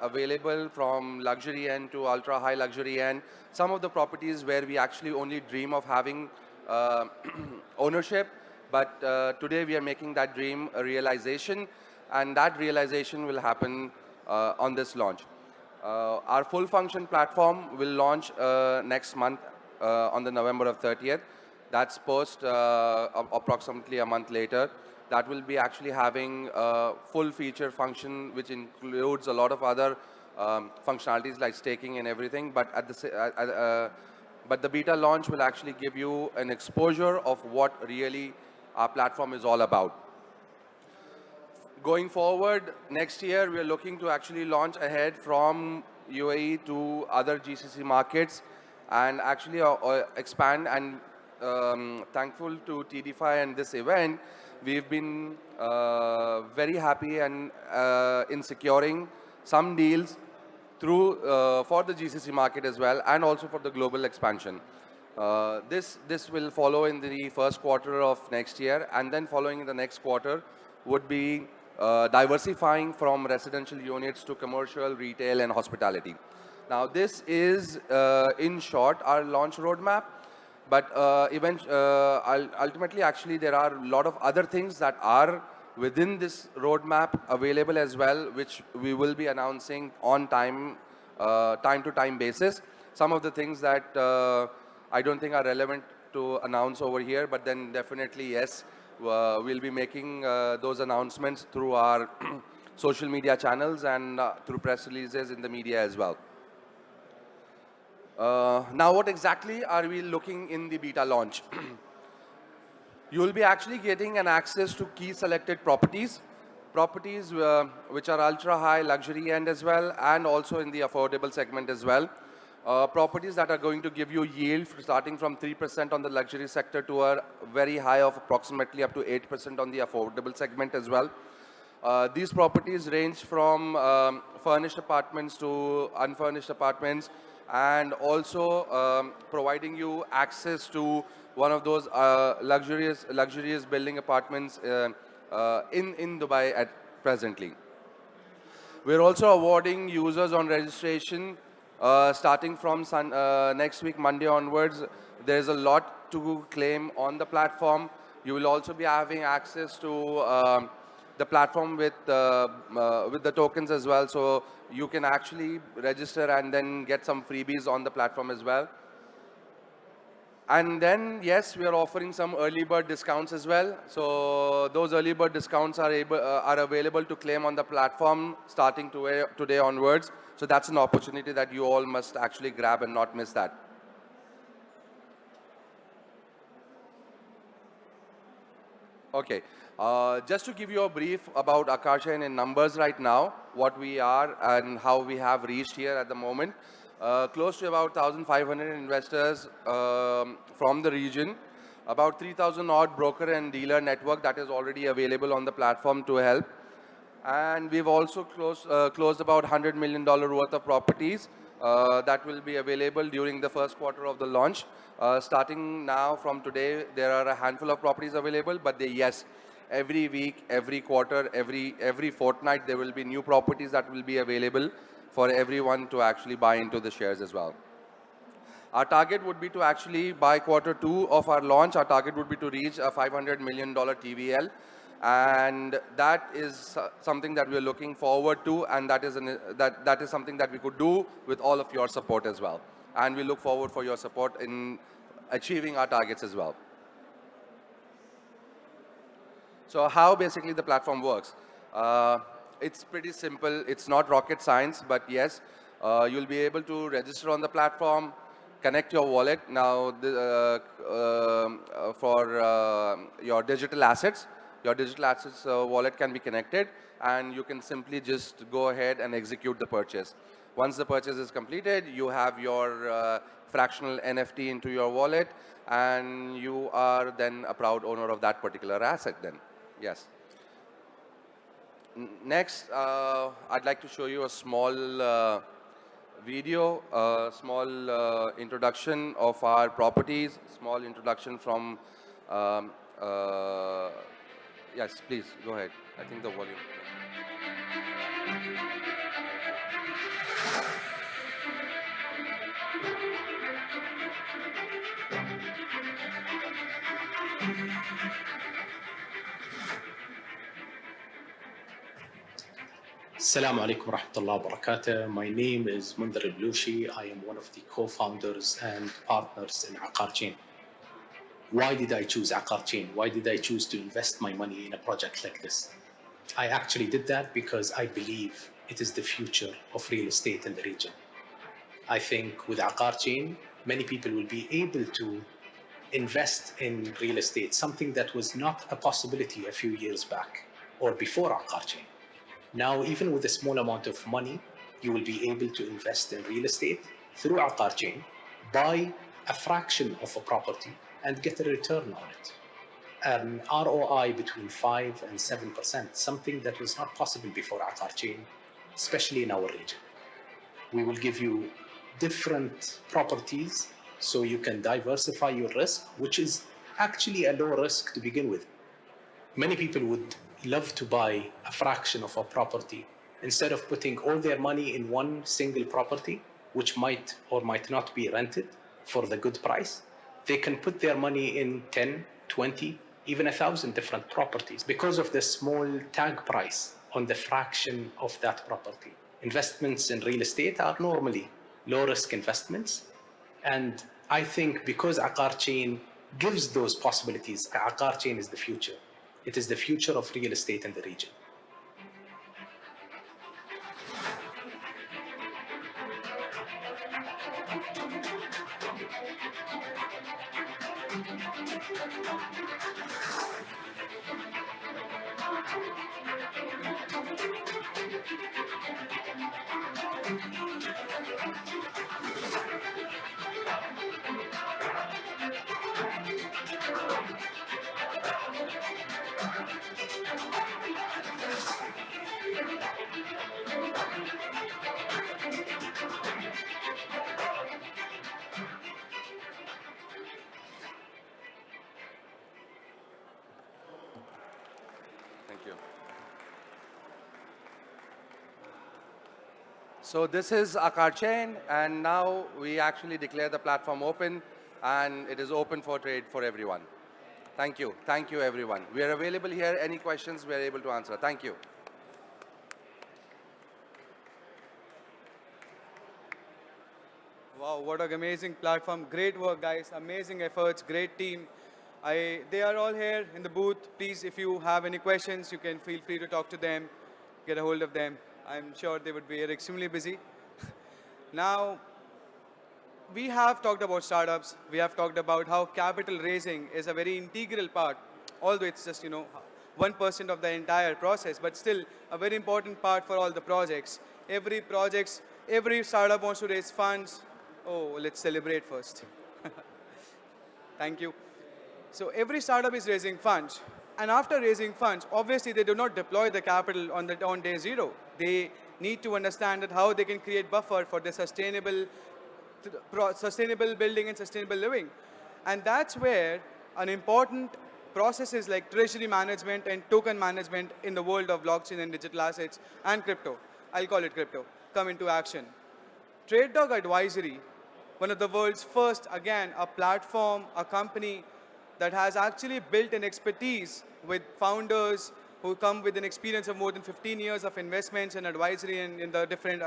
available from luxury end to ultra high luxury end. Some of the properties where we actually only dream of having uh, ownership, but today we are making that dream a realization, and that realization will happen on this launch. Our full function platform will launch next month on the November of 30th. That's post approximately a month later. That will be actually having a full feature function, which includes a lot of other functionalities like staking and everything. But but the beta launch will actually give you an exposure of what really our platform is all about. Going forward, next year, we are looking to actually launch ahead from UAE to other GCC markets and actually expand. And thankful to TDeFi and this event, we've been very happy and in securing some deals through for the GCC market as well, and also for the global expansion. This will follow in the first quarter of next year, and then following in the next quarter would be diversifying from residential units to commercial, retail, and hospitality. Now, this is, in short, our launch roadmap. But ultimately, actually, there are a lot of other things that are within this roadmap available as well, which we will be announcing on time-to-time basis. Some of the things that I don't think are relevant to announce over here, but then definitely, yes, we'll be making those announcements through our social media channels and through press releases in the media as well. Now, what exactly are we looking in the beta launch? You will be actually getting an access to key selected properties which are ultra high luxury end as well, and also in the affordable segment as well. Properties that are going to give you yield starting from 3% on the luxury sector to a very high of approximately up to 8% on the affordable segment as well. These properties range from furnished apartments to unfurnished apartments, and also providing you access to one of those luxurious building apartments in Dubai at presently. We're also awarding users on registration starting from next week, Monday onwards. There's a lot to claim on the platform. You will also be having access to the platform with the tokens as well. So you can actually register and then get some freebies on the platform as well. And then, yes, we are offering some early bird discounts as well. So those early bird discounts are available to claim on the platform starting today onwards. So that's an opportunity that you all must actually grab and not miss that. Okay, just to give you a brief about Aqar Chain in numbers right now, what we are and how we have reached here at the moment. Close to about 1,500 investors from the region, about 3,000 odd broker and dealer network that is already available on the platform to help. And we've also closed about $100 million worth of properties that will be available during the first quarter of the launch. Starting now from today, there are a handful of properties available, but yes, every week, every quarter, every fortnight, there will be new properties that will be available for everyone to actually buy into the shares as well. Our target would be to actually, by quarter 2 of our launch, our target would be to reach a $500 million TVL. And that is something that we're looking forward to, and that is something that we could do with all of your support as well. And we look forward for your support in achieving our targets as well. So how basically the platform works? It's pretty simple. It's not rocket science, but yes, you'll be able to register on the platform, connect your wallet now for your digital assets. Your digital assets wallet can be connected, and you can simply just go ahead and execute the purchase. Once the purchase is completed, you have your fractional NFT into your wallet, and you are then a proud owner of that particular asset then. Yes. Next, I'd like to show you a small video, a small introduction of our properties, small introduction from yes, please, go ahead. I think the volume. Assalamu alaikum warahmatullahi wabarakatuh. My name is Mundar Blushi. I am one of the co-founders and partners in Aqar Chain. Why did I choose Aqar Chain? Why did I choose to invest my money in a project like this? I actually did that because I believe it is the future of real estate in the region. I think with Aqar Chain, many people will be able to invest in real estate, something that was not a possibility a few years back or before Aqar Chain. Now, even with a small amount of money, you will be able to invest in real estate through Aqar Chain, buy a fraction of a property and get a return on it. An ROI between 5 and 7%, something that was not possible before Aqar Chain, especially in our region. We will give you different properties so you can diversify your risk, which is actually a low risk to begin with. Many people would love to buy a fraction of a property instead of putting all their money in one single property, which might or might not be rented for the good price. They can put their money in 10, 20, even 1,000 different properties because of the small tag price on the fraction of that property. Investments in real estate are normally low risk investments. And I think because Aqar Chain gives those possibilities, Aqar Chain is the future. It is the future of real estate in the region. Thank you. So this is Aqar Chain, and now we actually declare the platform open, and it is open for trade for everyone. Thank you. Thank you, everyone. We are available here. Any questions, we are able to answer. Thank you. Wow, what an amazing platform. Great work, guys. Amazing efforts. Great team. They are all here in the booth. Please, if you have any questions, you can feel free to talk to them, get a hold of them. I'm sure they would be extremely busy. Now, we have talked about startups. We have talked about how capital raising is a very integral part, although it's just, 1% of the entire process, but still a very important part for all the projects. Every startup wants to raise funds. Oh, let's celebrate first. Thank you. So every startup is raising funds. And after raising funds, obviously they do not deploy the capital on day zero. They need to understand that how they can create buffer for the sustainable building and sustainable living. And that's where an important processes like treasury management and token management in the world of blockchain and digital assets and crypto, I'll call it crypto, come into action. TradeDog Advisory, one of the world's first, again, a platform, a company that has actually built an expertise with founders who come with an experience of more than 15 years of investments and advisory in the different